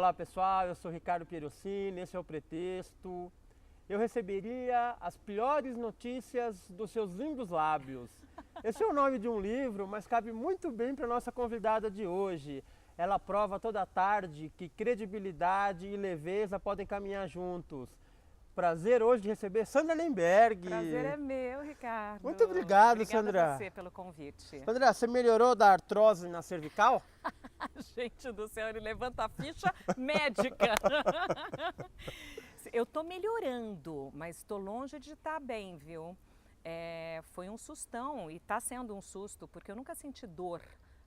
Olá pessoal, eu sou Ricardo Pieroncini, esse é o Pretexto. Eu receberia as piores notícias dos seus lindos lábios. Esse é o nome de um livro, mas cabe muito bem para a nossa convidada de hoje. Ela prova toda tarde que credibilidade e leveza podem caminhar juntos. Prazer hoje de receber Sandra Lemberg. Prazer é meu, Ricardo. Muito obrigado, Obrigada Sandra. a você pelo convite. Sandra, você melhorou da artrose na cervical? Gente do céu, ele levanta a ficha médica. Eu tô melhorando, mas tô longe de estar bem, viu? Foi um sustão e tá sendo um susto, porque eu nunca senti dor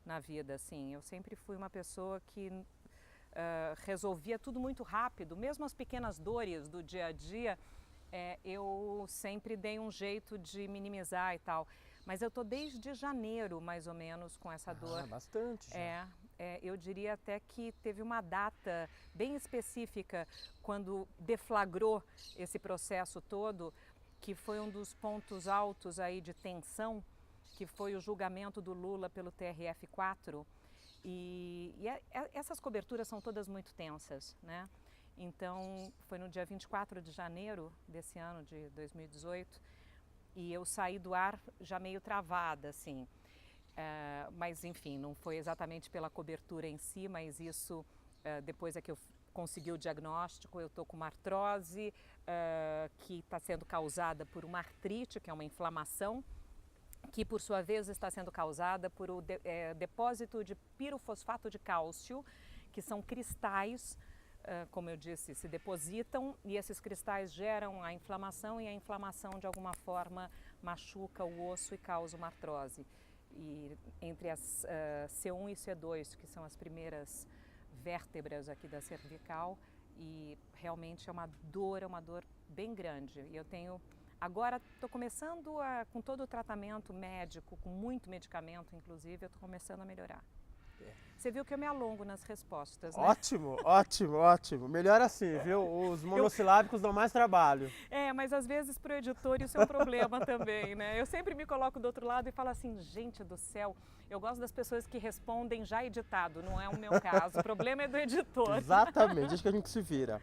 na vida, assim. Eu sempre fui uma pessoa que resolvia tudo muito rápido, mesmo as pequenas dores do dia a dia, eu sempre dei um jeito de minimizar e tal. Mas eu tô desde janeiro, mais ou menos, com essa dor. Bastante já. Eu diria até que teve uma data bem específica quando deflagrou esse processo todo, que foi um dos pontos altos aí de tensão, que foi o julgamento do Lula pelo TRF4. Essas coberturas são todas muito tensas, né? Então, foi no dia 24 de janeiro desse ano de 2018 e eu saí do ar já meio travada, assim. Mas, enfim, não foi exatamente pela cobertura em si, mas isso, depois é que eu consegui o diagnóstico, eu estou com uma artrose que está sendo causada por uma artrite, que é uma inflamação, que por sua vez está sendo causada por o depósito de pirofosfato de cálcio, que são cristais, como eu disse, se depositam e esses cristais geram a inflamação e a inflamação de alguma forma machuca o osso e causa uma artrose. E entre as C1 e C2, que são as primeiras vértebras aqui da cervical, e realmente é uma dor bem grande. E eu tenho agora estou começando com todo o tratamento médico, com muito medicamento, inclusive, eu estou começando a melhorar. Você viu que eu me alongo nas respostas, né? Ótimo, ótimo, ótimo. Melhor assim, viu? Os monossilábicos dão mais trabalho. Mas às vezes para o editor isso é um problema também, né? Eu sempre me coloco do outro lado e falo assim, gente do céu, eu gosto das pessoas que respondem já editado, não é o meu caso. O problema é do editor. Exatamente, acho que a gente se vira.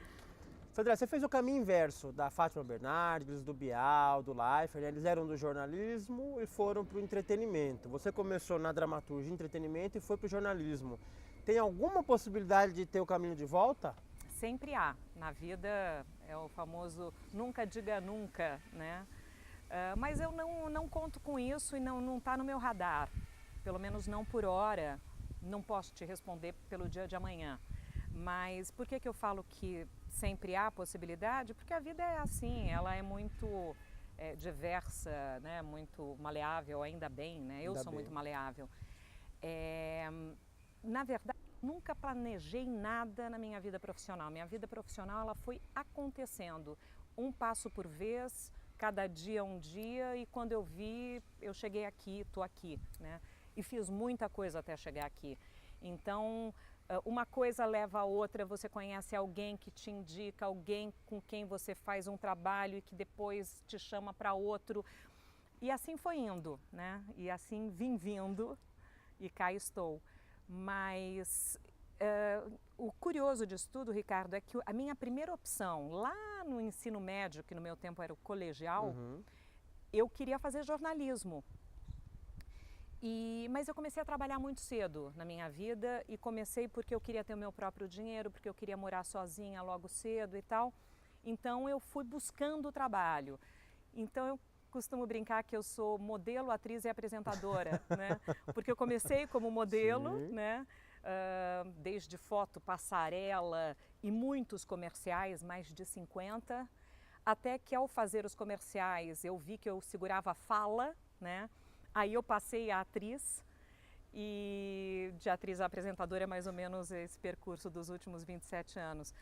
Sandra, você fez o caminho inverso da Fátima Bernardes, do Bial, do Leifert, né? Eles eram do jornalismo e foram para o entretenimento. Você começou na dramaturgia e entretenimento e foi para o jornalismo. Tem alguma possibilidade de ter o caminho de volta? Sempre há. Na vida é o famoso nunca diga nunca, né? Mas eu não conto com isso e não está no meu radar. Pelo menos não por hora. Não posso te responder pelo dia de amanhã. Mas por que eu falo que sempre há possibilidade? Porque a vida é assim, ela é muito diversa, né? Muito maleável, ainda bem, né? Eu sou muito maleável. Na verdade, nunca planejei nada na minha vida profissional. Minha vida profissional ela foi acontecendo, um passo por vez, cada dia um dia, e quando eu vi, eu cheguei aqui, estou aqui, né? E fiz muita coisa até chegar aqui. Então, uma coisa leva a outra, você conhece alguém que te indica, alguém com quem você faz um trabalho e que depois te chama para outro. E assim foi indo, né? E assim vim vindo e cá estou. Mas o curioso disso tudo, Ricardo, é que a minha primeira opção, lá no ensino médio, que no meu tempo era o colegial, eu queria fazer jornalismo. Mas eu comecei a trabalhar muito cedo na minha vida e comecei porque eu queria ter o meu próprio dinheiro, porque eu queria morar sozinha logo cedo e tal. Então eu fui buscando o trabalho. Então eu costumo brincar que eu sou modelo, atriz e apresentadora, né? Porque eu comecei como modelo, né? Desde foto, passarela e muitos comerciais, mais de 50, até que ao fazer os comerciais eu vi que eu segurava a fala, né? Aí eu passei a atriz e de atriz a apresentadora é mais ou menos esse percurso dos últimos 27 anos.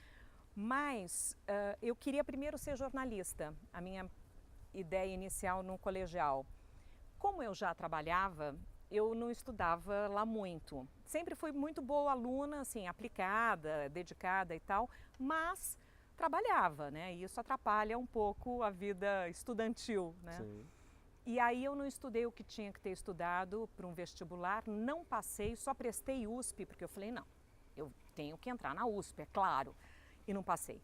Mas eu queria primeiro ser jornalista, a minha ideia inicial no colegial. Como eu já trabalhava, eu não estudava lá muito. Sempre fui muito boa aluna, assim, aplicada, dedicada e tal, mas trabalhava, né? E isso atrapalha um pouco a vida estudantil, né? Sim. E aí eu não estudei o que tinha que ter estudado para um vestibular, não passei, só prestei USP, porque eu falei, não, eu tenho que entrar na USP, é claro, e não passei.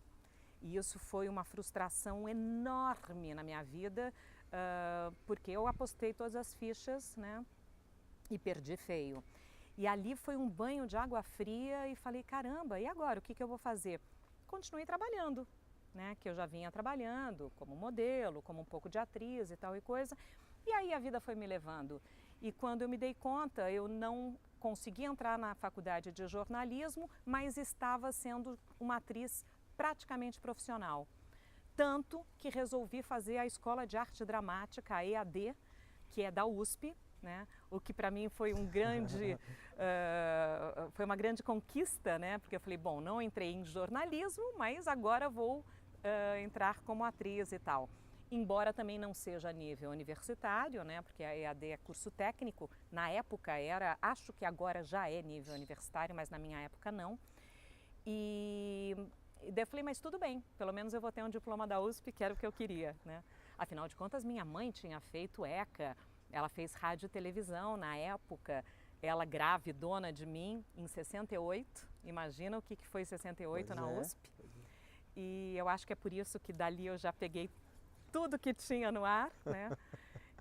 E isso foi uma frustração enorme na minha vida, porque eu apostei todas as fichas, né, e perdi feio. E ali foi um banho de água fria e falei, caramba, e agora, o que eu vou fazer? Continuei trabalhando, né, que eu já vinha trabalhando como modelo, como um pouco de atriz e tal e coisa, e aí a vida foi me levando. E quando eu me dei conta, eu não consegui entrar na faculdade de jornalismo, mas estava sendo uma atriz praticamente profissional. Tanto que resolvi fazer a Escola de Arte Dramática, a EAD, que é da USP, né? O que para mim foi foi uma grande conquista, né? Porque eu falei, bom, não entrei em jornalismo, mas agora vou entrar como atriz e tal. Embora também não seja a nível universitário, né? Porque a EAD é curso técnico, na época era, acho que agora já é nível universitário, mas na minha época não. E daí eu falei, mas tudo bem, pelo menos eu vou ter um diploma da USP, que era o que eu queria, né? Afinal de contas, minha mãe tinha feito ECA, ela fez rádio e televisão na época, ela gravidona de mim em 68, imagina o que foi 68 na USP. E eu acho que é por isso que dali eu já peguei tudo que tinha no ar, né?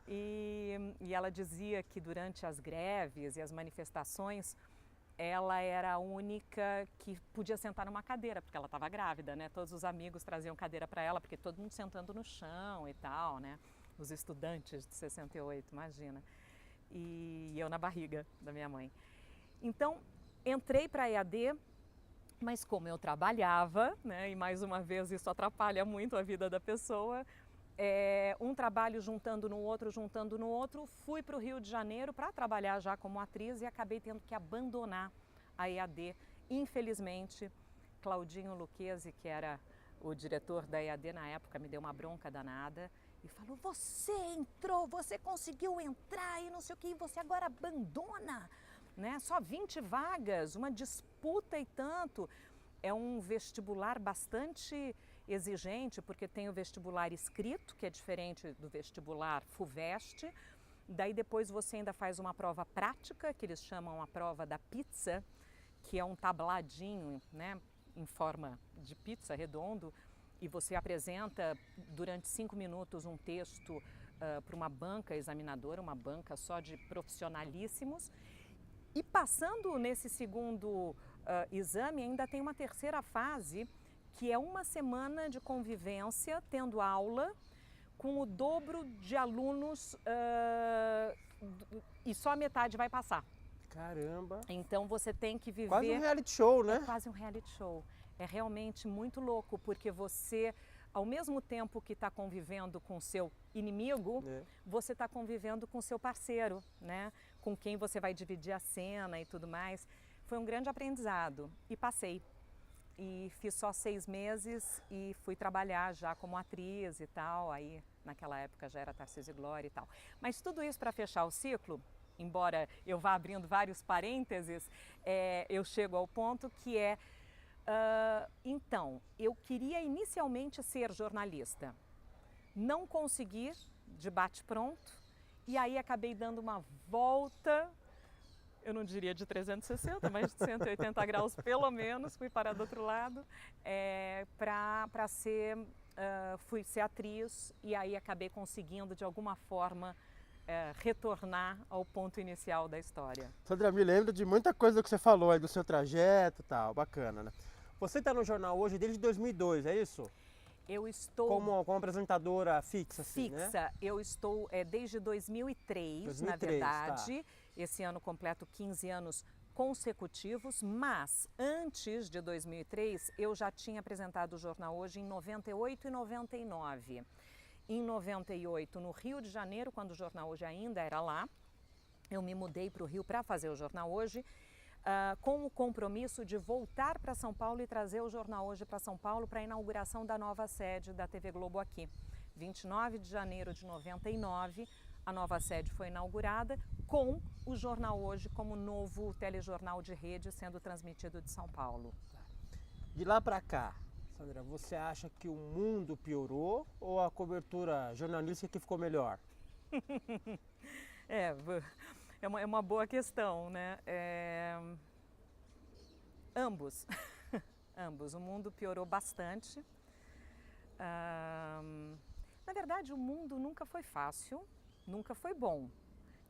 E ela dizia que durante as greves e as manifestações, ela era a única que podia sentar numa cadeira, porque ela estava grávida, né? Todos os amigos traziam cadeira para ela, porque todo mundo sentando no chão e tal, né? Os estudantes de 68, imagina. E eu na barriga da minha mãe. Então, entrei para a EAD, mas como eu trabalhava, né? E mais uma vez isso atrapalha muito a vida da pessoa, um trabalho juntando no outro, fui para o Rio de Janeiro para trabalhar já como atriz e acabei tendo que abandonar a EAD. Infelizmente, Claudinho Lucchesi, que era o diretor da EAD na época, me deu uma bronca danada e falou, você entrou, você conseguiu entrar e não sei o que, e você agora abandona, né? Só 20 vagas, uma disputa e tanto. É um vestibular bastante exigente, porque tem o vestibular escrito, que é diferente do vestibular FUVEST. Daí depois você ainda faz uma prova prática, que eles chamam a prova da pizza, que é um tabladinho, né, em forma de pizza, redondo, e você apresenta durante 5 minutos um texto para uma banca examinadora, uma banca só de profissionalíssimos. E passando nesse segundo exame, ainda tem uma terceira fase, que é uma semana de convivência, tendo aula, com o dobro de alunos e só a metade vai passar. Caramba! Então você tem que viver... Quase um reality show, né? É quase um reality show. É realmente muito louco, porque você, ao mesmo tempo que está convivendo com o seu inimigo, você está convivendo com o seu parceiro, né? Com quem você vai dividir a cena e tudo mais. Foi um grande aprendizado e passei. E fiz só 6 meses e fui trabalhar já como atriz e tal, aí naquela época já era Tarcísio Glória e tal. Mas tudo isso para fechar o ciclo, embora eu vá abrindo vários parênteses, eu chego ao ponto que então, eu queria inicialmente ser jornalista, não consegui de bate-pronto e aí acabei dando uma volta, eu não diria de 360, mas de 180 graus pelo menos, fui parar do outro lado, fui ser atriz e aí acabei conseguindo de alguma forma retornar ao ponto inicial da história. Sandra, me lembro de muita coisa que você falou aí do seu trajeto e tal, bacana, né? Você está no jornal hoje desde 2002, é isso? Eu estou... Como apresentadora fixa, assim, fixa, né? Eu estou desde 2003, na verdade. Tá. Esse ano completo 15 anos consecutivos, mas antes de 2003 eu já tinha apresentado o Jornal Hoje em 98 e 99. Em 98, no Rio de Janeiro, quando o Jornal Hoje ainda era lá, eu me mudei para o Rio para fazer o Jornal Hoje, com o compromisso de voltar para São Paulo e trazer o Jornal Hoje para São Paulo para a inauguração da nova sede da TV Globo aqui. 29 de janeiro de 99, a nova sede foi inaugurada com o Jornal Hoje como novo telejornal de rede sendo transmitido de São Paulo. De lá para cá, Sandra, você acha que o mundo piorou ou a cobertura jornalística que ficou melhor? É uma boa questão, né? Ambos. Ambos. O mundo piorou bastante. Na verdade, o mundo nunca foi fácil, nunca foi bom.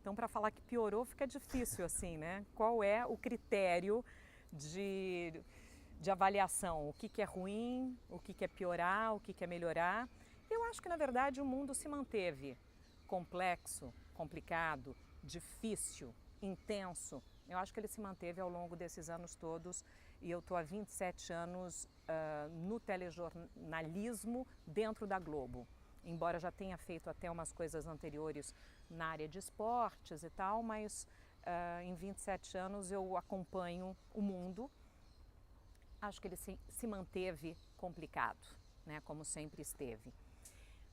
Então, para falar que piorou, fica difícil, assim, né? Qual é o critério de avaliação? O que é ruim, o que é piorar, o que é melhorar? Eu acho que, na verdade, o mundo se manteve complexo, complicado, difícil, intenso. Eu acho que ele se manteve ao longo desses anos todos e eu estou há 27 anos no telejornalismo dentro da Globo. Embora já tenha feito até umas coisas anteriores na área de esportes e tal, mas em 27 anos eu acompanho o mundo. Acho que ele se manteve complicado, né, como sempre esteve.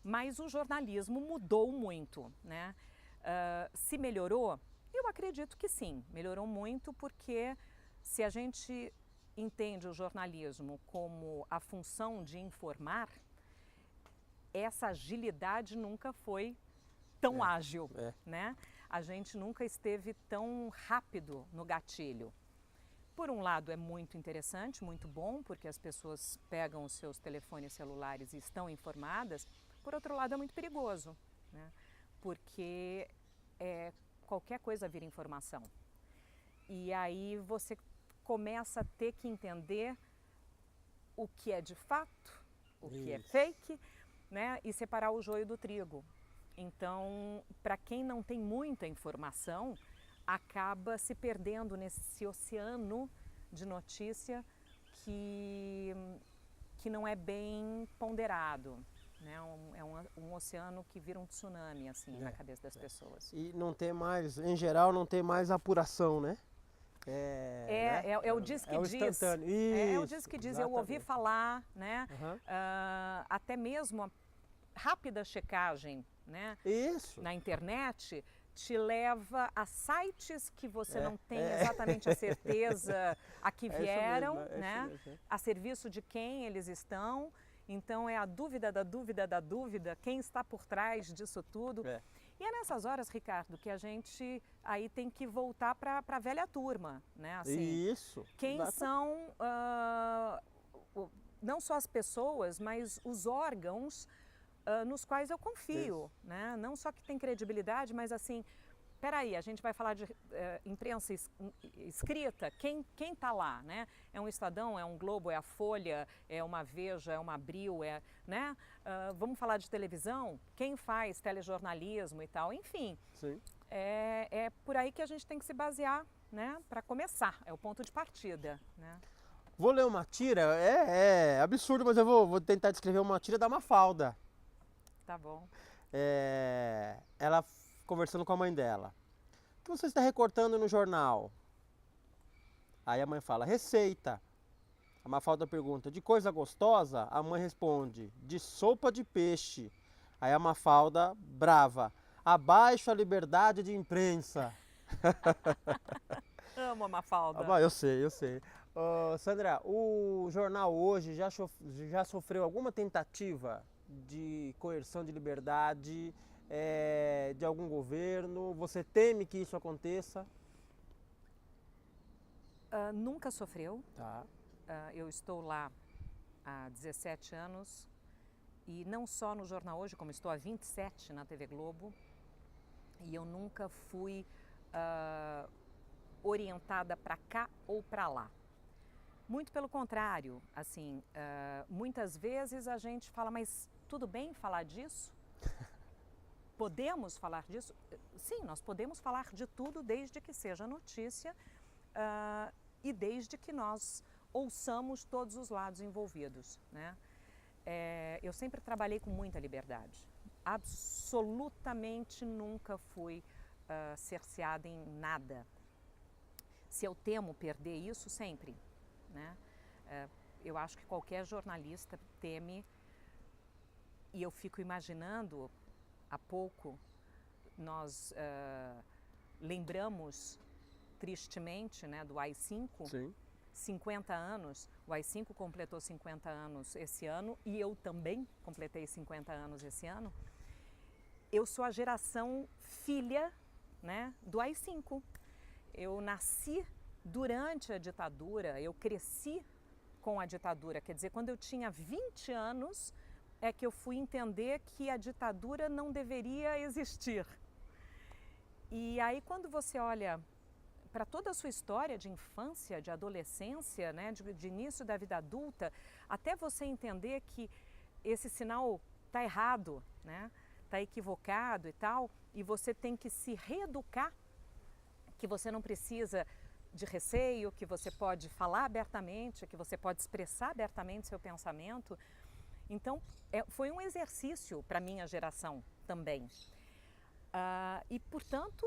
Mas o jornalismo mudou muito, né? Se melhorou? Eu acredito que sim, melhorou muito porque se a gente entende o jornalismo como a função de informar, essa agilidade nunca foi tão ágil, né? A gente nunca esteve tão rápido no gatilho. Por um lado é muito interessante, muito bom, porque as pessoas pegam os seus telefones celulares e estão informadas. Por outro lado é muito perigoso, né? Porque qualquer coisa vira informação. E aí você começa a ter que entender o que é de fato, o que é fake, né? E separar o joio do trigo. Então, para quem não tem muita informação, acaba se perdendo nesse oceano de notícia que não é bem ponderado, né? É um oceano que vira um tsunami assim na cabeça das pessoas. E não tem mais, em geral, não tem mais apuração, né? É o diz que é o diz. instantâneo. É o diz que diz. Exatamente. Eu ouvi falar, né? Até mesmo a rápida checagem, né? Isso. Na internet te leva a sites que você não tem exatamente a certeza a que vieram, né? A serviço de quem eles estão. Então é a dúvida da dúvida da dúvida, quem está por trás disso tudo. E é nessas horas, Ricardo, que a gente aí tem que voltar para a velha turma, né? Assim, isso. Quem são não só as pessoas, mas os órgãos nos quais eu confio, né? Não só que tem credibilidade, mas assim, peraí, a gente vai falar de imprensa escrita, quem está lá, né? É um Estadão, é um Globo, é a Folha, é uma Veja, é uma Abril, né? Vamos falar de televisão, quem faz telejornalismo e tal, enfim. Sim. É por aí que a gente tem que se basear, né? Para começar, é o ponto de partida, né? Vou ler uma tira, é absurdo, mas eu vou tentar descrever uma tira da Mafalda. Tá bom. Ela conversando com a mãe dela. O que você está recortando no jornal? Aí a mãe fala, receita. A Mafalda pergunta, de coisa gostosa? A mãe responde, de sopa de peixe. Aí a Mafalda, brava, abaixo a liberdade de imprensa. Amo a Mafalda. Eu sei. Sandra, o jornal hoje já sofreu alguma tentativa de coerção de liberdade de algum governo? Você teme que isso aconteça? Nunca sofreu. Tá. Eu estou lá há 17 anos e não só no Jornal Hoje, como estou há 27 na TV Globo. E eu nunca fui orientada para cá ou para lá. Muito pelo contrário, assim, muitas vezes a gente fala, mas tudo bem falar disso? Podemos falar disso? Sim, nós podemos falar de tudo desde que seja notícia e desde que nós ouçamos todos os lados envolvidos, né? Eu sempre trabalhei com muita liberdade. Absolutamente nunca fui cerceada em nada. Se eu temo perder isso, sempre, né? Eu acho que qualquer jornalista teme, e eu fico imaginando, há pouco nós lembramos tristemente, né, do AI-5, Sim. 50 anos, o AI-5 completou 50 anos esse ano e eu também completei 50 anos esse ano. Eu sou a geração filha, né, do AI-5. Eu nasci durante a ditadura, eu cresci com a ditadura, quer dizer, quando eu tinha 20 anos, é que eu fui entender que a ditadura não deveria existir. E aí quando você olha para toda a sua história de infância, de adolescência, né, de início da vida adulta, até você entender que esse sinal está errado, né, está equivocado e tal, e você tem que se reeducar, que você não precisa de receio, que você pode falar abertamente, que você pode expressar abertamente seu pensamento. Então, foi um exercício para a minha geração também. E, portanto,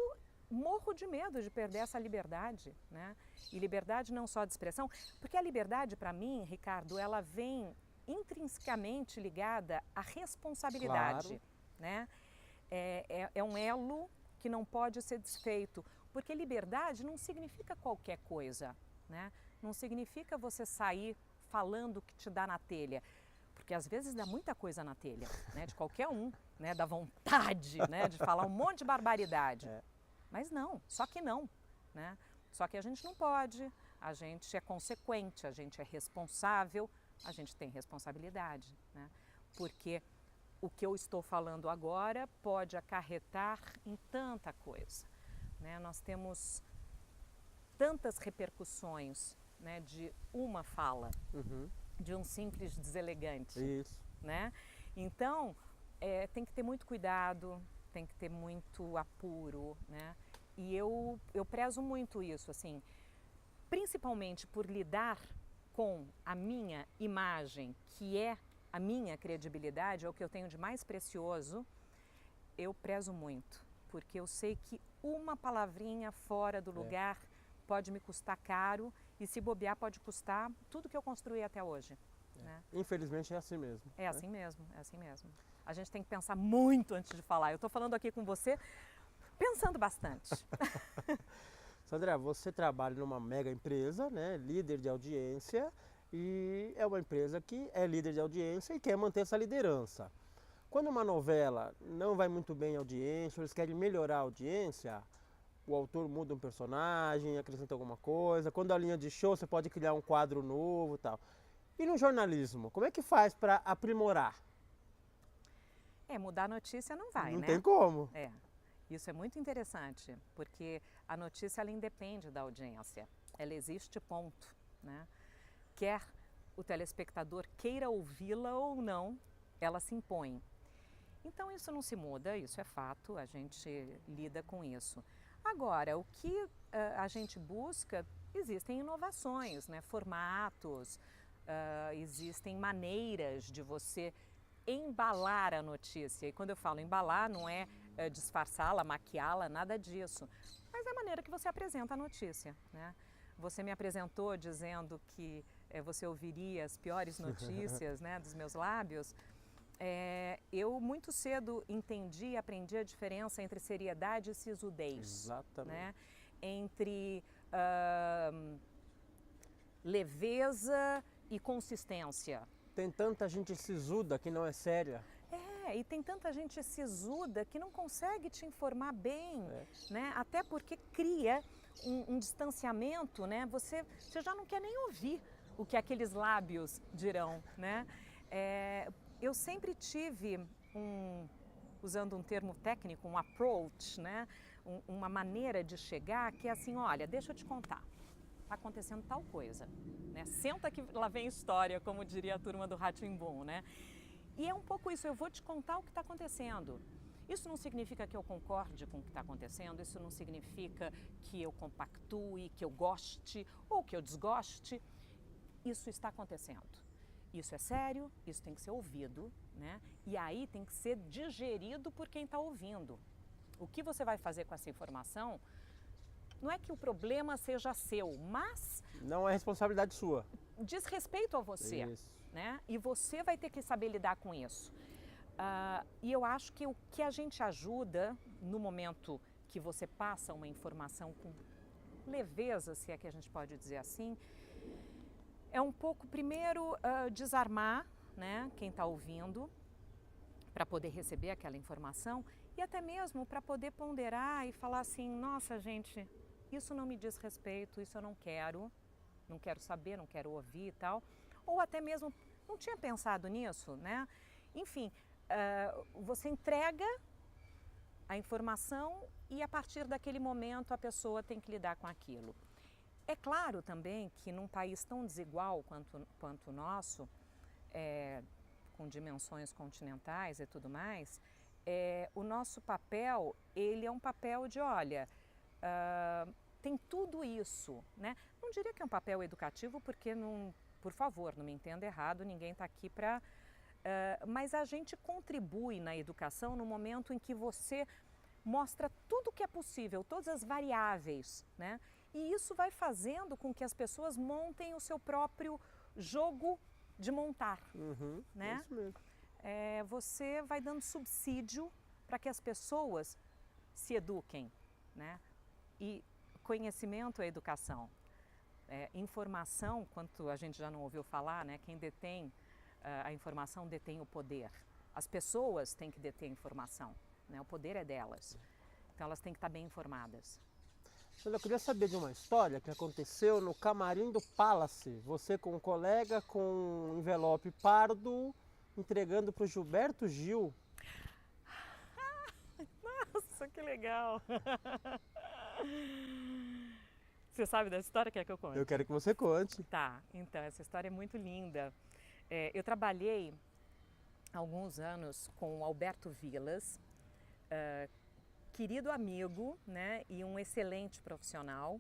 morro de medo de perder essa liberdade, né? E liberdade não só de expressão, porque a liberdade, para mim, Ricardo, ela vem intrinsecamente ligada à responsabilidade, Claro. né? É um elo que não pode ser desfeito, porque liberdade não significa qualquer coisa, né? Não significa você sair falando o que te dá na telha, porque às vezes dá muita coisa na telha, né? De qualquer um, né? Da vontade, né? De falar um monte de barbaridade. Mas não, só que não, né? Só que a gente não pode, a gente é consequente, a gente é responsável, a gente tem responsabilidade, né? Porque o que eu estou falando agora pode acarretar em tanta coisa, né? Nós temos tantas repercussões, né, de uma fala, de um simples deselegante. Isso. Né? Então, tem que ter muito cuidado, tem que ter muito apuro, né? E eu prezo muito isso, assim, principalmente por lidar com a minha imagem, que é a minha credibilidade, é o que eu tenho de mais precioso, eu prezo muito, porque eu sei que uma palavrinha fora do lugar pode me custar caro e se bobear pode custar tudo que eu construí até hoje. Né? Infelizmente é assim mesmo. É assim mesmo, é assim mesmo. A gente tem que pensar muito antes de falar. Eu estou falando aqui com você pensando bastante. Sandra, você trabalha numa mega empresa, né, líder de audiência, e é uma empresa que é líder de audiência e quer manter essa liderança. Quando uma novela não vai muito bem em audiência, eles querem melhorar a audiência, o autor muda um personagem, acrescenta alguma coisa. Quando a linha de show, você pode criar um quadro novo e tal. E no jornalismo, como é que faz para aprimorar? Mudar a notícia não vai, Não né? tem como. Isso é muito interessante, porque a notícia ela independe da audiência. Ela existe, ponto, né? Quer o telespectador queira ouvi-la ou não, ela se impõe. Então isso não se muda, isso é fato, a gente lida com isso. Agora, o que a gente busca, existem inovações, né? Formatos, existem maneiras de você embalar a notícia. E quando eu falo embalar, não é disfarçá-la, maquiá-la, nada disso. Mas é a maneira que você apresenta a notícia, né? Você me apresentou dizendo que você ouviria as piores notícias, né, dos meus lábios. Eu muito cedo entendi e aprendi a diferença entre seriedade e sisudez. Exatamente. Né? Entre leveza e consistência. Tem tanta gente sisuda que não é séria. E tem tanta gente sisuda que não consegue te informar bem, né? Até porque cria um distanciamento, né? Você já não quer nem ouvir o que aqueles lábios dirão, né? Eu sempre tive usando um termo técnico, um approach, né? Uma maneira de chegar que é assim, olha, deixa eu te contar. Está acontecendo tal coisa, né? Senta que lá vem história, como diria a turma do Rá-Tim-Bum, né? E é um pouco isso, eu vou te contar o que está acontecendo. Isso não significa que eu concorde com o que está acontecendo, isso não significa que eu compactue, que eu goste ou que eu desgoste. Isso está acontecendo. Isso é sério, isso tem que ser ouvido, né? E aí tem que ser digerido por quem está ouvindo. O que você vai fazer com essa informação não é que o problema seja seu, mas... Não é responsabilidade sua. Diz respeito a você. Isso. Né? E você vai ter que saber lidar com isso. E eu acho que o que a gente ajuda no momento que você passa uma informação com leveza, se é que a gente pode dizer assim, é um pouco, primeiro, desarmar, né, quem está ouvindo para poder receber aquela informação e até mesmo para poder ponderar e falar assim, nossa gente, isso não me diz respeito, isso eu não quero saber, não quero ouvir e tal. Ou até mesmo, não tinha pensado nisso, né? Enfim, você entrega a informação e a partir daquele momento a pessoa tem que lidar com aquilo. É claro também que num país tão desigual quanto o nosso, com dimensões continentais e tudo mais, o nosso papel, ele é um papel de, olha, tem tudo isso, né? Não diria que é um papel educativo, porque, não, por favor, não me entenda errado, ninguém está aqui para... mas a gente contribui na educação no momento em que você mostra tudo o que é possível, todas as variáveis, né? E isso vai fazendo com que as pessoas montem o seu próprio jogo de montar, né? É isso mesmo. Você vai dando subsídio para que as pessoas se eduquem, né? E conhecimento é educação. Informação, quanto a gente já não ouviu falar, né? Quem detém a informação detém o poder. As pessoas têm que deter a informação, né? O poder é delas. Então elas têm que estar bem informadas. Eu queria saber de uma história que aconteceu no camarim do Palace. Você com um colega com um envelope pardo entregando para o Gilberto Gil. Nossa, que legal! Você sabe da história que é que eu conto? Eu quero que você conte. Tá, então essa história é muito linda. Eu trabalhei há alguns anos com o Alberto Vilas, querido amigo, né, e um excelente profissional.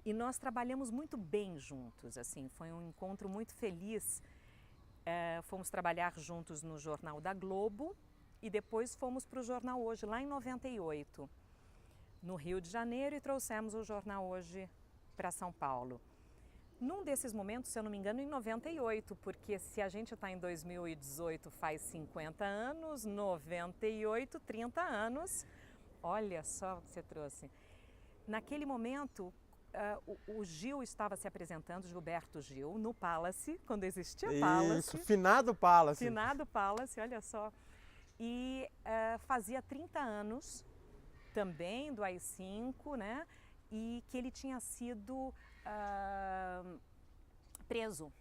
E nós trabalhamos muito bem juntos, assim, foi um encontro muito feliz. Fomos trabalhar juntos no Jornal da Globo e depois fomos para o Jornal Hoje, lá em 98, no Rio de Janeiro, e trouxemos o Jornal Hoje para São Paulo. Num desses momentos, se eu não me engano, em 98, porque se a gente está em 2018 faz 50 anos, 98, 30 anos, olha só o que você trouxe. Naquele momento, o Gil estava se apresentando, Gilberto Gil, no Palace, quando existia Palace. Isso, finado Palace. Finado Palace, olha só. E fazia 30 anos também do AI-5, né? E que ele tinha sido preso.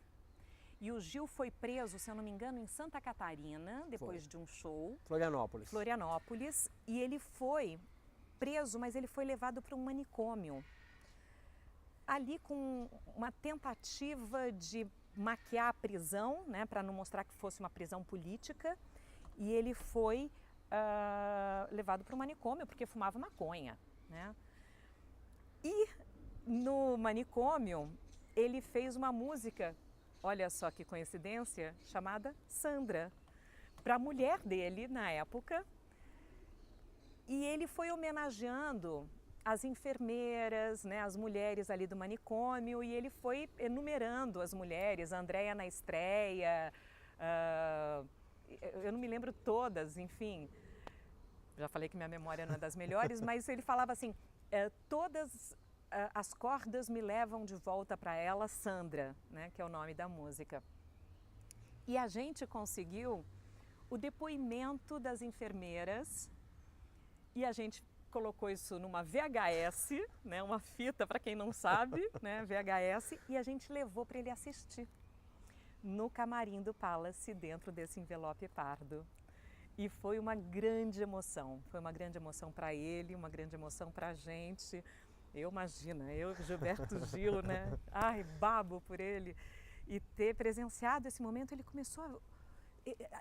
E o Gil foi preso, se eu não me engano, em Santa Catarina, depois de um show. Florianópolis. Florianópolis. E ele foi preso, mas ele foi levado para um manicômio. Ali com uma tentativa de maquiar a prisão, né, para não mostrar que fosse uma prisão política. E ele foi levado para um manicômio porque fumava maconha, né? E no manicômio ele fez uma música, olha só que coincidência, chamada Sandra, para a mulher dele na época. E ele foi homenageando as enfermeiras, né, as mulheres ali do manicômio, e ele foi enumerando as mulheres, a Andréia na estreia, eu não me lembro todas, enfim, já falei que minha memória não é das melhores, mas ele falava assim, todas as cordas me levam de volta para ela, Sandra, né, que é o nome da música. E a gente conseguiu o depoimento das enfermeiras e a gente colocou isso numa VHS, né, uma fita para quem não sabe, né, VHS, e a gente levou para ele assistir no camarim do Palace, dentro desse envelope pardo. E foi uma grande emoção para ele, uma grande emoção para a gente. Imagina, eu, Gilberto Gil, né? Ai, babo por ele. E ter presenciado esse momento, ele começou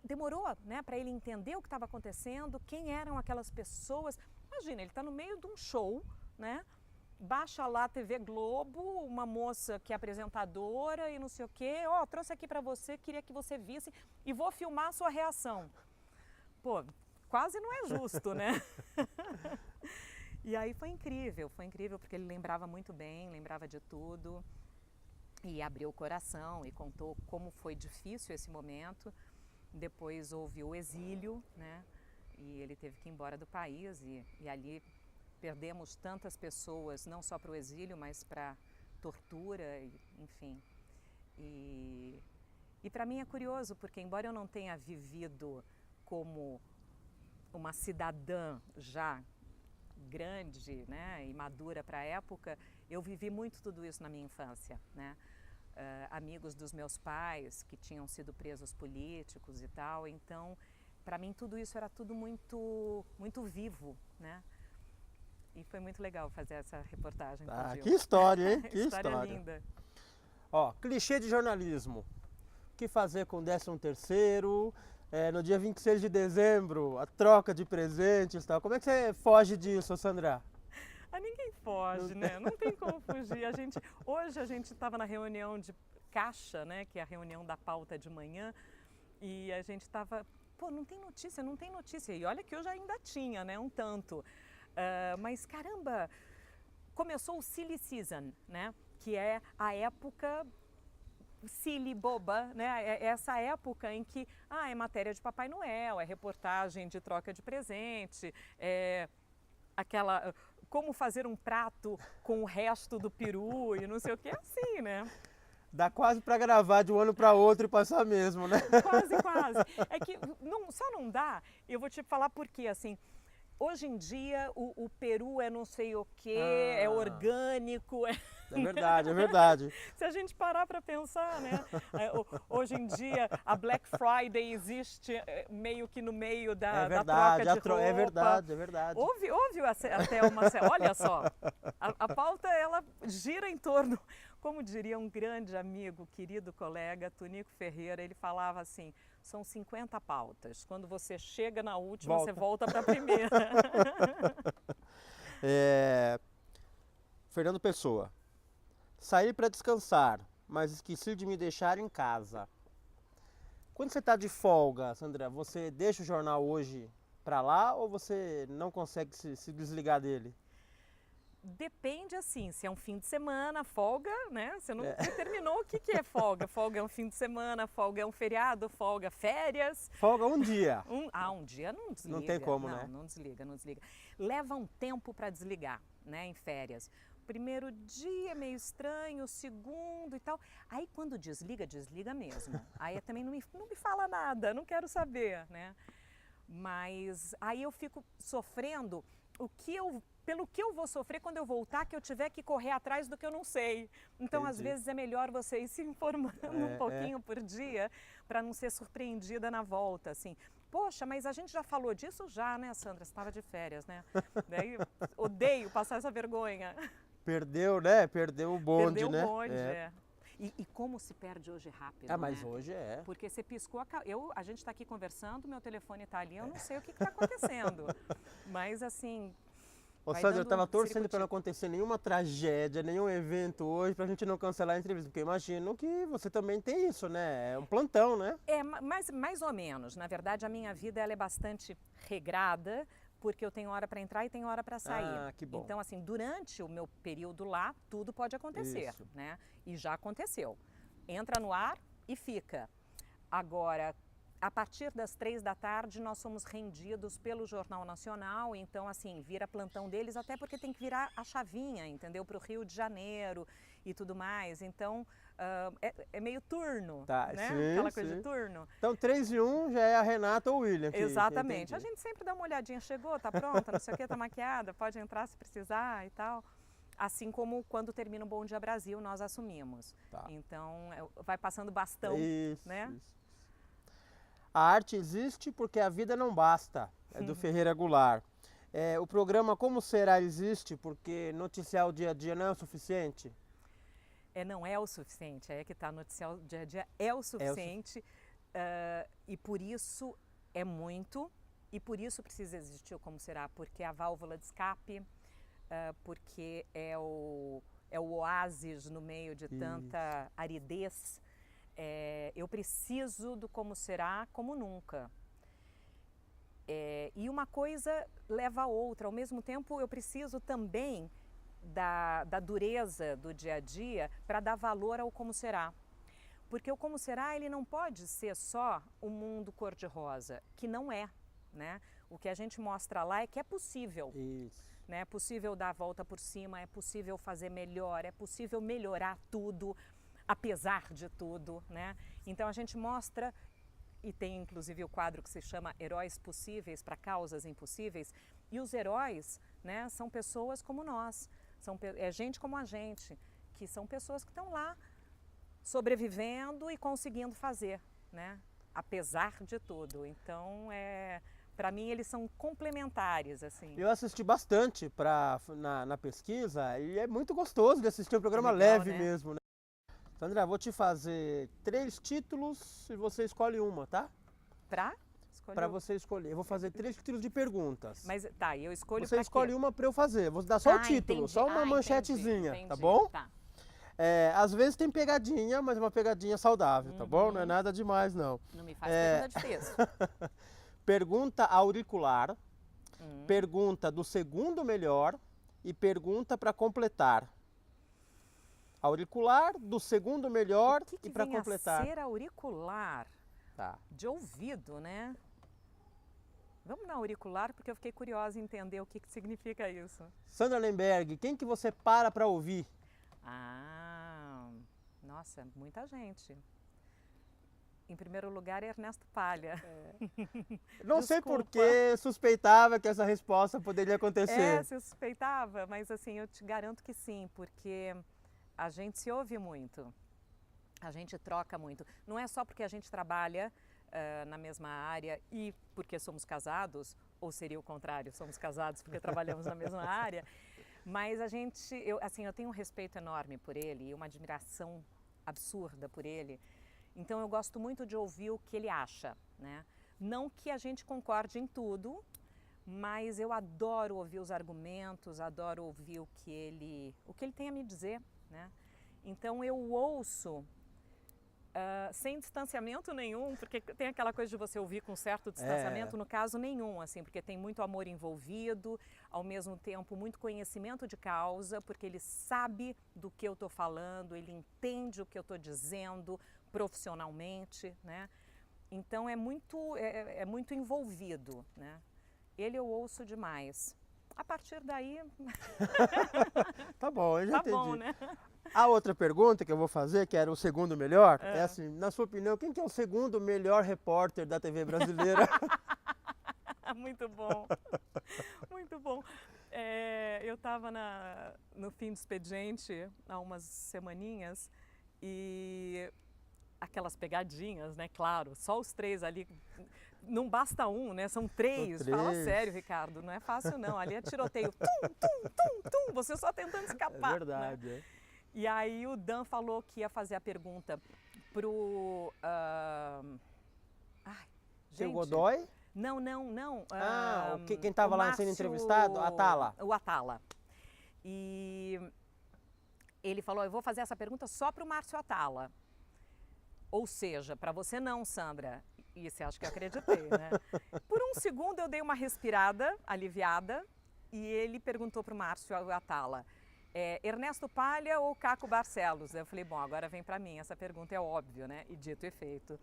demorou, né, para ele entender o que estava acontecendo, quem eram aquelas pessoas. Imagina, ele está no meio de um show, né? Baixa lá a TV Globo, uma moça que é apresentadora e não sei o quê. Trouxe aqui para você, queria que você visse e vou filmar a sua reação. Pô, quase não é justo, né? E aí foi incrível porque ele lembrava muito bem, lembrava de tudo e abriu o coração e contou como foi difícil esse momento. Depois houve o exílio, né? E ele teve que ir embora do país e ali perdemos tantas pessoas, não só para o exílio, mas para tortura, enfim. E para mim é curioso, porque embora eu não tenha vivido como uma cidadã já grande, né, e madura para a época, eu vivi muito tudo isso na minha infância, né? Amigos dos meus pais que tinham sido presos políticos e tal, então para mim tudo isso era tudo muito vivo, né? E foi muito legal fazer essa reportagem com o Gil. Que história, hein? Que história história linda. Ó, clichê de jornalismo. O que fazer com o 13º? No dia 26 de dezembro, a troca de presentes e tal. Como é que você foge disso, Sandra? Ninguém foge, né? Não tem como fugir. Hoje a gente estava na reunião de caixa, né? Que é a reunião da pauta de manhã, e a gente estava, pô, não tem notícia, não tem notícia. E olha que eu já ainda tinha, né? Um tanto. Mas caramba, começou o Silly Season, né? Que é a época silly, boba, né? É essa época em que é matéria de Papai Noel, é reportagem de troca de presente, é aquela como fazer um prato com o resto do peru e não sei o que, é assim, né? Dá quase para gravar de um ano para outro e passar mesmo, né? Quase, quase. É que só não dá, eu vou te falar por quê, assim. Hoje em dia o peru é não sei o que, é orgânico. É verdade, é verdade. Se a gente parar para pensar, né? Hoje em dia a Black Friday existe meio que no meio da troca de roupa. É verdade, é verdade. Houve até uma... Olha só, a pauta ela gira em torno... Como diria um grande amigo, querido colega, Tunico Ferreira, ele falava assim, são 50 pautas. Quando você chega na última, você volta para a primeira. Fernando Pessoa. Saí para descansar, mas esqueci de me deixar em casa. Quando você está de folga, Sandra, você deixa o jornal hoje para lá ou você não consegue se desligar dele? Depende, assim, se é um fim de semana, folga, né? Você não determinou o que é folga. Folga é um fim de semana, folga é um feriado, folga férias. Folga um dia. Um dia não desliga. Não tem como, né? Não desliga. Leva um tempo para desligar, né, em férias. Primeiro dia meio estranho, o segundo e tal. Aí quando desliga mesmo. Aí também não me fala nada, não quero saber, né? Mas aí eu fico sofrendo pelo que eu vou sofrer quando eu voltar, que eu tiver que correr atrás do que eu não sei. Então, às vezes, é melhor você ir se informando um pouquinho por dia, para não ser surpreendida na volta, assim. Poxa, mas a gente já falou disso já, né, Sandra? Você estava de férias, né? Daí, odeio passar essa vergonha. Perdeu, né? Perdeu o bonde, né? Perdeu o bonde, E como se perde hoje rápido, mas né? hoje é. Porque você piscou, a gente está aqui conversando, meu telefone está ali, eu não sei o que está acontecendo. Mas, assim... Ô, Sandra, eu estava torcendo para não acontecer nenhuma tragédia, nenhum evento hoje, para a gente não cancelar a entrevista, porque eu imagino que você também tem isso, né? É um plantão, né? Mais ou menos. Na verdade, a minha vida ela é bastante regrada, porque eu tenho hora para entrar e tenho hora para sair. Que bom. Então, assim, durante o meu período lá, tudo pode acontecer, né? E já aconteceu. Entra no ar e fica. Agora, a partir das 3 da tarde, nós somos rendidos pelo Jornal Nacional, então, assim, vira plantão deles, até porque tem que virar a chavinha, entendeu? Para o Rio de Janeiro e tudo mais. Então, é meio turno, né? Sim, aquela coisa de turno. Então, 3 e 1 já é a Renata ou o William. Exatamente. A gente sempre dá uma olhadinha, chegou, tá pronta, não sei o que, tá maquiada, pode entrar se precisar e tal. Assim como quando termina o Bom Dia Brasil, nós assumimos. Então, vai passando bastão, né? Isso. A arte existe porque a vida não basta, é do Ferreira Goulart. O programa Como Será existe porque noticiar o dia a dia não é o suficiente? Não é o suficiente, é que tá, noticiar o dia a dia é o suficiente e por isso é muito, e por isso precisa existir o Como Será, porque é a válvula de escape, porque é o oásis no meio de tanta aridez. Eu preciso do Como Será como nunca. E uma coisa leva a outra. Ao mesmo tempo, eu preciso também da dureza do dia a dia para dar valor ao Como Será. Porque o Como Será, ele não pode ser só o mundo cor-de-rosa, que não é, né? O que a gente mostra lá é que é possível. Isso. Né? É possível dar a volta por cima, é possível fazer melhor, é possível melhorar tudo, apesar de tudo, né? Então a gente mostra, e tem inclusive o quadro que se chama Heróis Possíveis para Causas Impossíveis, E os heróis, né, são pessoas como nós, é gente como a gente, que são pessoas que estão lá sobrevivendo e conseguindo fazer, né, apesar de tudo. Então, para mim, eles são complementares, assim. Eu assisti bastante na pesquisa e é muito gostoso de assistir, um programa Legal, leve né? mesmo, né? Sandra, vou te fazer 3 títulos e você escolhe uma, tá? Pra escolher? Para você escolher. Eu vou fazer 3 títulos de perguntas. Mas tá, eu escolho Você pra escolhe quê? uma para eu fazer. Vou dar só o Ah, título, entendi. só uma Ah, manchetezinha, entendi. tá bom? Tá. Às vezes tem pegadinha, mas é uma pegadinha saudável, tá bom? Não é nada demais, não. Não me faz pergunta difícil. Pergunta auricular, pergunta do segundo melhor e pergunta para completar. Auricular, do segundo melhor que e para vem completar. A ser auricular? Tá. De ouvido, né? Vamos na auricular, porque eu fiquei curiosa em entender o que significa isso. Sandra Lemberg, quem que você para ouvir? Ah, nossa, muita gente. Em primeiro lugar, Ernesto Palha. Não sei Desculpa. por que suspeitava que essa resposta poderia acontecer. Você suspeitava, mas assim, eu te garanto que sim, porque a gente se ouve muito, a gente troca muito. Não é só porque a gente trabalha na mesma área e porque somos casados, ou seria o contrário, somos casados porque trabalhamos na mesma área, mas eu tenho um respeito enorme por ele e uma admiração absurda por ele. Então eu gosto muito de ouvir o que ele acha, né? Não que a gente concorde em tudo, mas eu adoro ouvir os argumentos, adoro ouvir o que ele tem a me dizer, né? Então eu ouço sem distanciamento nenhum, porque tem aquela coisa de você ouvir com certo distanciamento, no caso nenhum, assim, porque tem muito amor envolvido, ao mesmo tempo muito conhecimento de causa, porque ele sabe do que eu estou falando, ele entende o que eu estou dizendo profissionalmente, né? Então é muito envolvido, né? Ele eu ouço demais. A partir daí... Tá bom, eu já entendi. Tá bom, né? A outra pergunta que eu vou fazer, que era o segundo melhor, é assim, na sua opinião, quem que é o segundo melhor repórter da TV brasileira? Muito bom, muito bom. Eu estava no fim do expediente há umas semaninhas e aquelas pegadinhas, né? Claro, só os 3 ali, não basta um, né? São 3. Fala sério, Ricardo, não é fácil não. Ali é tiroteio, tum, tum, tum, tum, você só tentando escapar. É verdade, né? E aí o Dan falou que ia fazer a pergunta pro... Seu Godoy? Não. Quem estava lá sendo entrevistado? Atala. O Atala. E ele falou, eu vou fazer essa pergunta só para o Márcio Atala. Ou seja, para você não, Sandra. E você acha que eu acreditei, né? Por um segundo eu dei uma respirada, aliviada, e ele perguntou para o Márcio Atala, Ernesto Palha ou Caco Barcelos? Eu falei, bom, agora vem para mim, essa pergunta é óbvio, né? E dito e feito.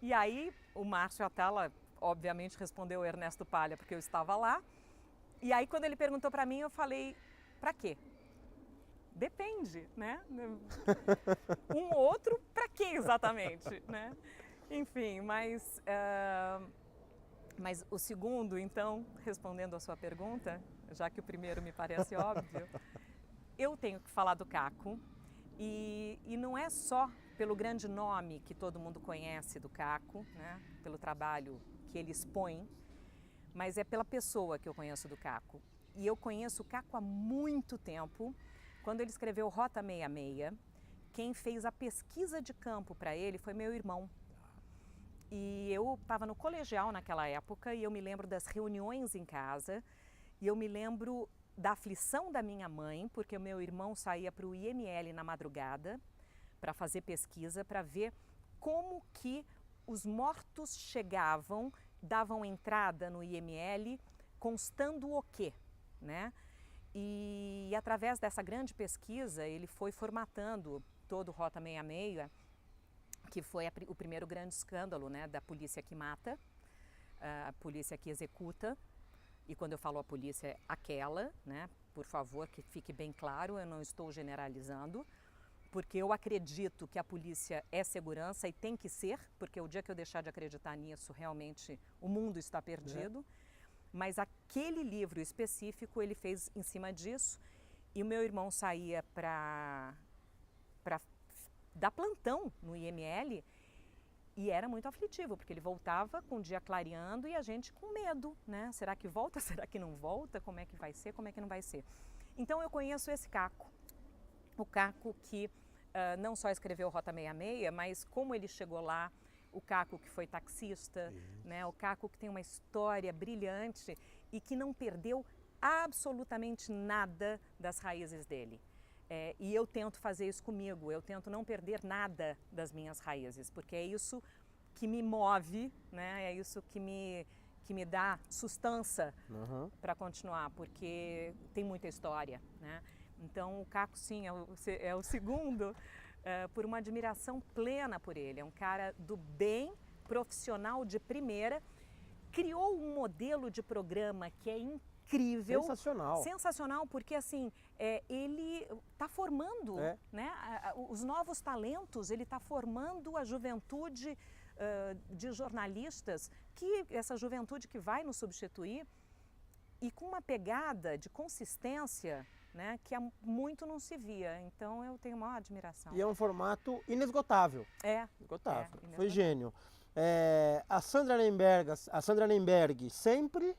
E aí o Márcio Atala, obviamente, respondeu Ernesto Palha, porque eu estava lá. E aí quando ele perguntou para mim, eu falei, para quê? Depende, né? Um outro, para quê exatamente, né? Enfim, mas o segundo, então, respondendo a sua pergunta, já que o primeiro me parece óbvio, eu tenho que falar do Caco e não é só pelo grande nome que todo mundo conhece do Caco, né? Pelo trabalho que ele expõe, mas é pela pessoa que eu conheço do Caco. E eu conheço o Caco há muito tempo. Quando ele escreveu Rota 66, quem fez a pesquisa de campo para ele foi meu irmão. E eu estava no colegial naquela época e eu me lembro das reuniões em casa e eu me lembro da aflição da minha mãe, porque o meu irmão saía para o IML na madrugada para fazer pesquisa, para ver como que os mortos chegavam, davam entrada no IML, constando o quê, né? E através dessa grande pesquisa, ele foi formatando todo o Rota 66, que foi o primeiro grande escândalo, né, da polícia que mata, a polícia que executa. E quando eu falo a polícia, é aquela, né? Por favor, que fique bem claro, eu não estou generalizando, porque eu acredito que a polícia é segurança e tem que ser, porque o dia que eu deixar de acreditar nisso, realmente o mundo está perdido. Mas aquele livro específico ele fez em cima disso, e o meu irmão saía para dar plantão no IML, e era muito aflitivo, porque ele voltava com o dia clareando e a gente com medo, né? Será que volta? Será que não volta? Como é que vai ser? Como é que não vai ser? Então eu conheço esse Caco, o Caco que não só escreveu Rota 66, mas como ele chegou lá, o Caco que foi taxista, né? O Caco que tem uma história brilhante e que não perdeu absolutamente nada das raízes dele. E eu tento fazer isso comigo, eu tento não perder nada das minhas raízes, porque é isso que me move, né? É isso que me dá sustância para continuar, porque tem muita história, né? Então o Caco, sim, é o segundo, por uma admiração plena por ele. É um cara do bem, profissional de primeira, criou um modelo de programa que é incrível. Sensacional. Sensacional, porque assim, ele está formando, né, os novos talentos, ele está formando a juventude de jornalistas, que essa juventude que vai nos substituir, e com uma pegada de consistência, né, que há muito não se via. Então eu tenho maior admiração. E é um formato inesgotável. Inesgotável. Foi gênio. A Sandra Nemberg sempre...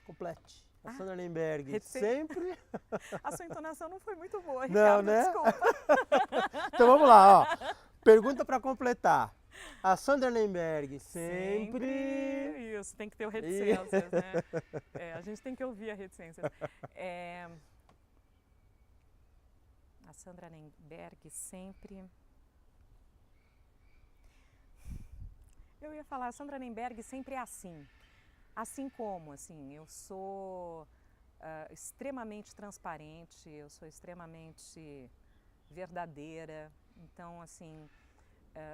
Complete. A Sandra Nemberg sempre... A sua entonação não foi muito boa, Ricardo, não, né? Desculpa. Então vamos lá, ó. Pergunta para completar. A Sandra Nemberg sempre... Isso, tem que ter o reticências, né? A gente tem que ouvir a reticências. A Sandra Nemberg sempre... Eu ia falar, a Sandra Nemberg sempre é assim. Assim como, assim, eu sou extremamente transparente, eu sou extremamente verdadeira. Então, assim,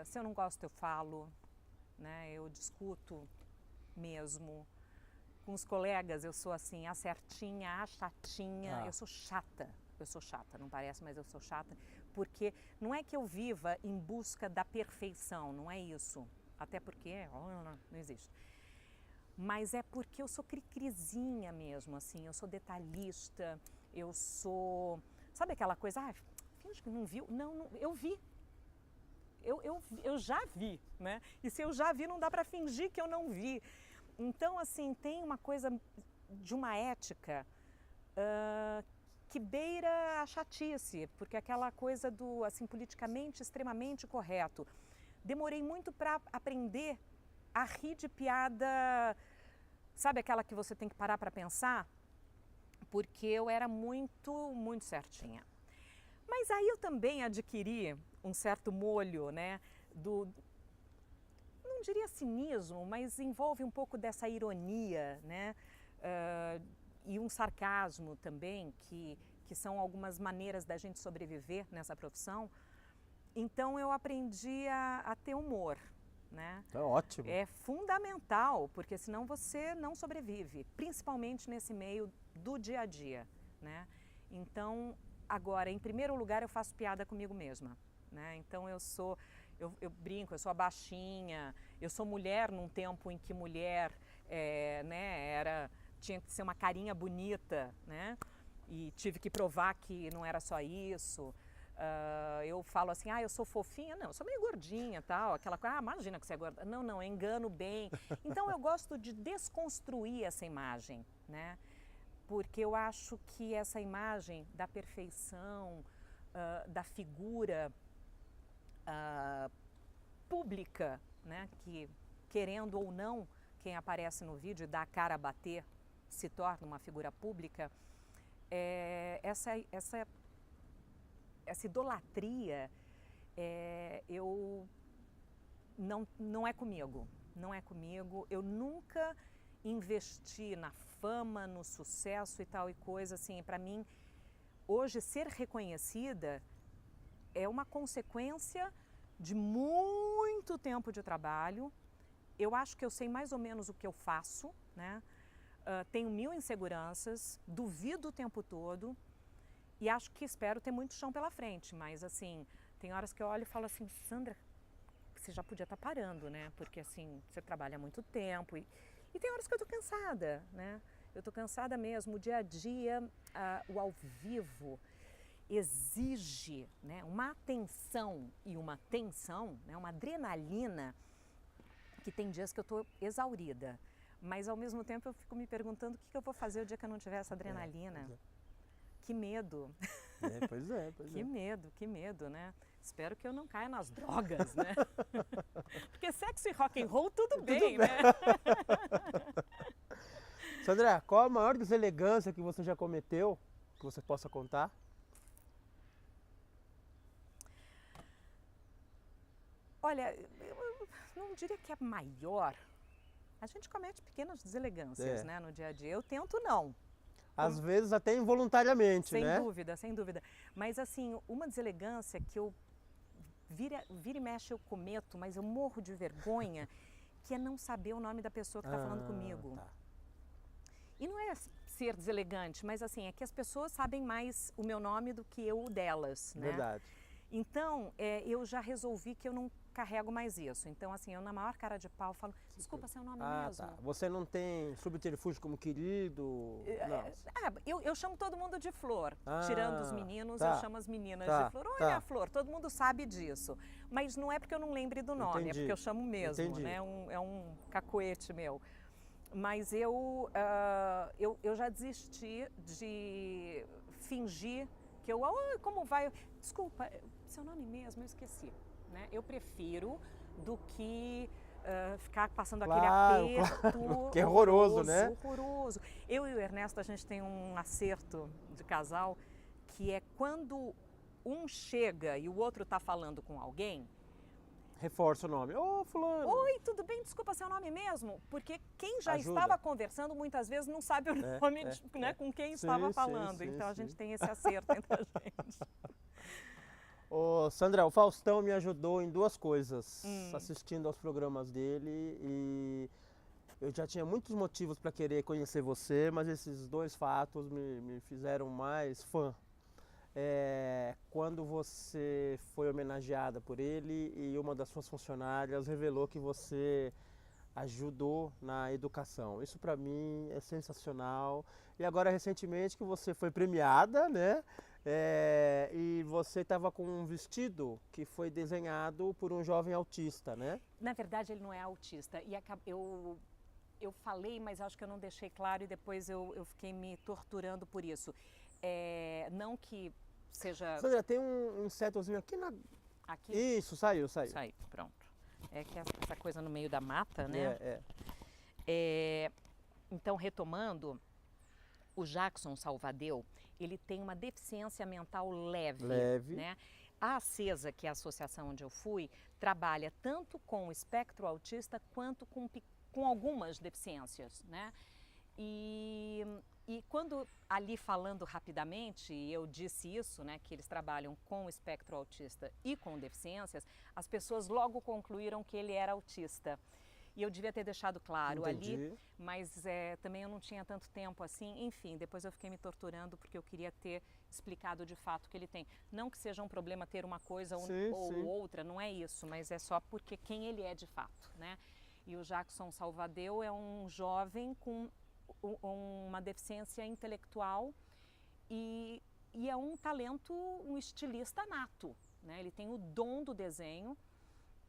se eu não gosto, eu falo, né? Eu discuto mesmo. Com os colegas, eu sou assim, a certinha, a chatinha. Eu sou chata, não parece, mas eu sou chata. Porque não é que eu viva em busca da perfeição, não é isso. Até porque não existe. Mas é porque eu sou cricrizinha mesmo, assim, eu sou detalhista, eu sou... Sabe aquela coisa, finge que não viu? Não, eu vi. Eu já vi, né? E se eu já vi, não dá para fingir que eu não vi. Então, assim, tem uma coisa de uma ética que beira a chatice, porque aquela coisa do, assim, politicamente extremamente correto. Demorei muito para aprender a rir de piada, sabe aquela que você tem que parar para pensar? Porque eu era muito certinha. Mas aí eu também adquiri um certo molho, né, não diria cinismo, mas envolve um pouco dessa ironia, né, e um sarcasmo também, que são algumas maneiras da gente sobreviver nessa profissão. Então eu aprendi a ter humor. Né? É ótimo. É fundamental, porque senão você não sobrevive, principalmente nesse meio do dia a dia, né? Então, agora, em primeiro lugar, eu faço piada comigo mesma, né? Então eu brinco, eu sou a baixinha, eu sou mulher num tempo em que mulher, né, tinha que ser uma carinha bonita, né? E tive que provar que não era só isso. Eu falo assim, eu sou fofinha, não, eu sou meio gordinha, tal, aquela coisa, imagina que você é gorda, não, eu engano bem. Então eu gosto de desconstruir essa imagem, né? Porque eu acho que essa imagem da perfeição, da figura pública, né? Que querendo ou não, quem aparece no vídeo e dá a cara a bater se torna uma figura pública, essa idolatria, não é comigo, eu nunca investi na fama, no sucesso e tal e coisa, assim, para mim, hoje ser reconhecida é uma consequência de muito tempo de trabalho. Eu acho que eu sei mais ou menos o que eu faço, né? Tenho 1000 inseguranças, duvido o tempo todo, e acho que espero ter muito chão pela frente, mas assim, tem horas que eu olho e falo assim, Sandra, você já podia estar parando, né? Porque assim, você trabalha há muito tempo E tem horas que eu estou cansada, né? Eu estou cansada mesmo. O dia a dia, o ao vivo, exige, né, uma atenção e uma tensão, né, uma adrenalina, que tem dias que eu estou exaurida. Mas, ao mesmo tempo, eu fico me perguntando o que eu vou fazer o dia que eu não tiver essa adrenalina. Que medo. Pois é. Que medo, né? Espero que eu não caia nas drogas, né? Porque sexo e rock and roll, tudo bem, né? Sandra, qual a maior deselegância que você já cometeu, que você possa contar? Olha, eu não diria que é maior. A gente comete pequenas deselegâncias, né, no dia a dia. Eu tento não. Às vezes até involuntariamente, né? Sem dúvida. Mas, assim, uma deselegância que eu vira e mexe eu cometo, mas eu morro de vergonha, que é não saber o nome da pessoa que está falando comigo. Tá. E não é ser deselegante, mas, assim, é que as pessoas sabem mais o meu nome do que eu o delas, né? Verdade. Então, eu já resolvi que eu não carrego mais isso. Então, assim, eu na maior cara de pau falo, desculpa, seu nome mesmo. Tá. Você não tem subterfúgio como querido? Não. Eu chamo todo mundo de Flor. Tirando os meninos, eu chamo as meninas de Flor. Oi, minha Flor, todo mundo sabe disso. Mas não é porque eu não lembre do nome, é porque eu chamo mesmo, né? É um cacoete meu. Mas eu já desisti de fingir que como vai? Desculpa, seu nome mesmo, eu esqueci. Né? Eu prefiro do que ficar passando aquele aperto. Que é horroroso, né? Horroroso. Eu e o Ernesto, a gente tem um acerto de casal que é quando um chega e o outro está falando com alguém. Reforça o nome. Ô, fulano. Oi, tudo bem? Desculpa, seu nome mesmo? Porque quem já estava conversando muitas vezes não sabe o nome com quem estava falando. Então a gente tem esse acerto entre a gente. Ô, Sandra, o Faustão me ajudou em duas coisas, assistindo aos programas dele, e eu já tinha muitos motivos para querer conhecer você, mas esses dois fatos me fizeram mais fã. Quando você foi homenageada por ele e uma das suas funcionárias revelou que você ajudou na educação. Isso para mim é sensacional. E agora recentemente que você foi premiada, né? E você estava com um vestido que foi desenhado por um jovem autista, né? Na verdade, ele não é autista. E eu falei, mas acho que eu não deixei claro e depois eu fiquei me torturando por isso. Não que seja... Sandra, tem um insetozinho aqui na... Aqui? Isso, saiu. Saiu, pronto. É que essa coisa no meio da mata, né? Então, retomando, o Jackson Salvadeu, ele tem uma deficiência mental leve. Né? A ACESA, que é a associação onde eu fui, trabalha tanto com o espectro autista quanto com algumas deficiências, né? E quando ali falando rapidamente, eu disse isso, né, que eles trabalham com o espectro autista e com deficiências, as pessoas logo concluíram que ele era autista. E eu devia ter deixado claro ali, mas também eu não tinha tanto tempo assim. Enfim, depois eu fiquei me torturando porque eu queria ter explicado de fato que ele tem. Não que seja um problema ter uma coisa ou outra, não é isso, mas é só porque quem ele é de fato, né? E o Jackson Salvadeu é um jovem com uma deficiência intelectual e é um talento, um estilista nato, né? Ele tem o dom do desenho.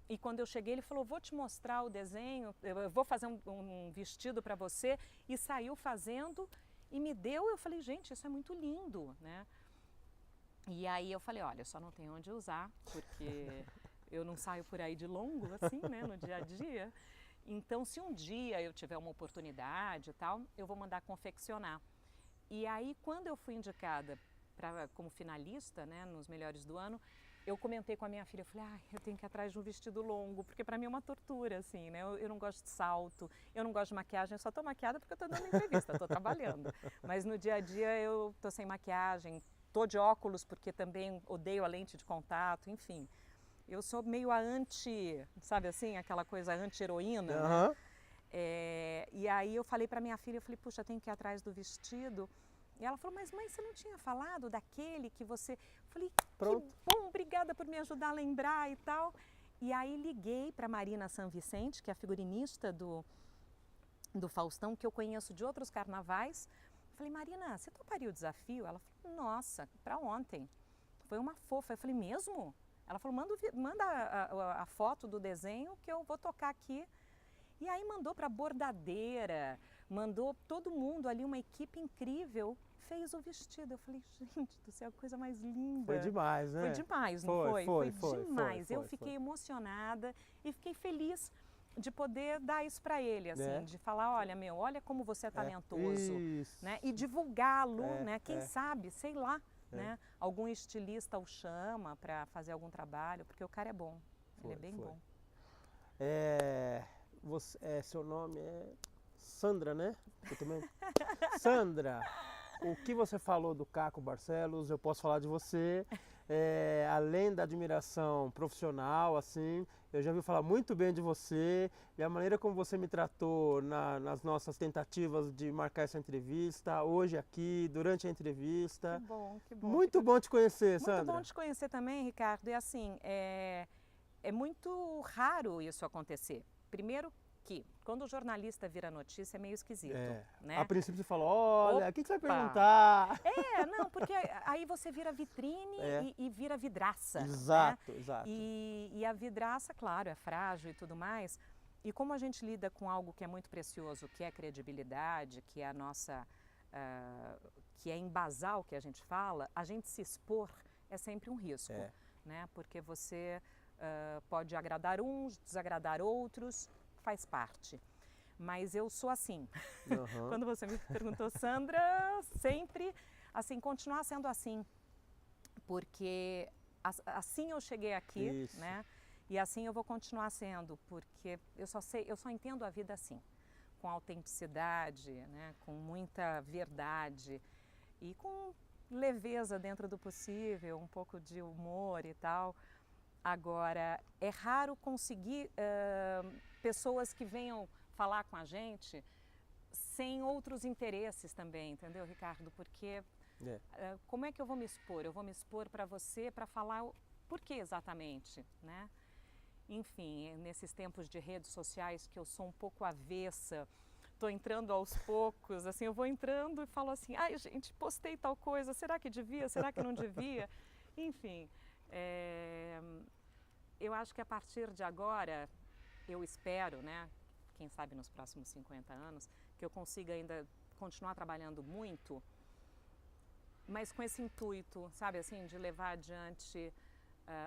E quando eu cheguei, ele falou, vou te mostrar o desenho, eu vou fazer um vestido para você. E saiu fazendo e me deu, eu falei, gente, isso é muito lindo, né? E aí eu falei, olha, eu só não tenho onde usar, porque eu não saio por aí de longo, assim, né, no dia a dia. Então, se um dia eu tiver uma oportunidade e tal, eu vou mandar confeccionar. E aí, quando eu fui indicada como finalista, né, nos Melhores do Ano, eu comentei com a minha filha, eu falei, eu tenho que ir atrás de um vestido longo, porque para mim é uma tortura, assim, né? Eu não gosto de salto, eu não gosto de maquiagem, eu só tô maquiada porque eu tô dando entrevista, tô trabalhando. Mas no dia a dia eu tô sem maquiagem, tô de óculos porque também odeio a lente de contato, enfim. Eu sou meio sabe assim, aquela coisa anti-heroína, né? E aí eu falei para minha filha, eu falei, puxa, tenho que ir atrás do vestido. E ela falou, mas mãe, você não tinha falado daquele que você... Eu falei, pronto. Que bom, obrigada por me ajudar a lembrar e tal. E aí liguei para Marina San Vicente, que é a figurinista do do Faustão, que eu conheço de outros carnavais. Falei, Marina, você toparia o desafio? Ela falou, nossa, para ontem. Foi uma fofa. Eu falei, mesmo? Ela falou, manda a foto do desenho que eu vou tocar aqui. E aí mandou para a bordadeira, mandou todo mundo ali, uma equipe incrível, fez o vestido. Eu falei, gente do céu, que coisa mais linda. Foi demais, né? Foi demais, não foi? Foi demais. Eu fiquei emocionada e fiquei feliz de poder dar isso para ele, assim, de falar, olha, olha como você é talentoso, né? E divulgá-lo, né? Quem sabe, sei lá, né? Algum estilista o chama para fazer algum trabalho, porque o cara é bom, ele é bem bom. Seu nome é Sandra, né? Sandra, o que você falou do Caco Barcelos, eu posso falar de você. Além da admiração profissional, assim, eu já ouvi falar muito bem de você e a maneira como você me tratou nas nossas tentativas de marcar essa entrevista, hoje aqui, durante a entrevista. Que bom, que bom. Muito bom te conhecer, Sandra. Muito bom te conhecer também, Ricardo. E assim, é muito raro isso acontecer. Primeiro que, quando o jornalista vira notícia, é meio esquisito, né? A princípio você fala, olha, o que você vai perguntar? Não, porque aí você vira vitrine e vira vidraça. Exato, né? exato. E a vidraça, claro, é frágil e tudo mais. E como a gente lida com algo que é muito precioso, que é a credibilidade, que é a nossa... que é embasar o que a gente fala, a gente se expor é sempre um risco, né? Porque você pode agradar uns, desagradar outros, faz parte. Mas eu sou assim. Quando você me perguntou, Sandra, sempre assim, continuar sendo assim. Porque assim eu cheguei aqui, né? E assim eu vou continuar sendo, porque eu só entendo a vida assim, com autenticidade, né? Com muita verdade e com leveza dentro do possível, um pouco de humor e tal. Agora, é raro conseguir pessoas que venham falar com a gente sem outros interesses também, entendeu, Ricardo? Porque como é que eu vou me expor? Eu vou me expor para você para falar por que exatamente, né? Enfim, nesses tempos de redes sociais que eu sou um pouco avessa, estou entrando aos poucos, assim, eu vou entrando e falo assim, ai gente, postei tal coisa, será que devia, será que não devia? Enfim, eu acho que a partir de agora, eu espero, né, quem sabe nos próximos 50 anos, que eu consiga ainda continuar trabalhando muito, mas com esse intuito, sabe, assim, de levar adiante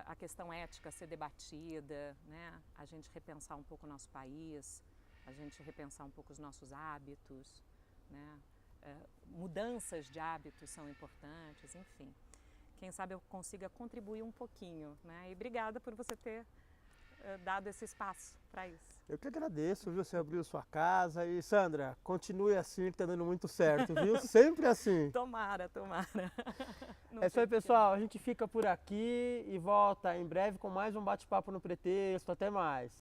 a questão ética ser debatida, né, a gente repensar um pouco o nosso país, a gente repensar um pouco os nossos hábitos, né, mudanças de hábitos são importantes, enfim. Quem sabe eu consiga contribuir um pouquinho, né? E obrigada por você ter dado esse espaço para isso. Eu que agradeço, viu? Você abriu sua casa e, Sandra, continue assim que tá dando muito certo, viu? Sempre assim. Tomara, tomara. É isso aí, pessoal. A gente fica por aqui e volta em breve com mais um bate-papo no Pretexto. Até mais.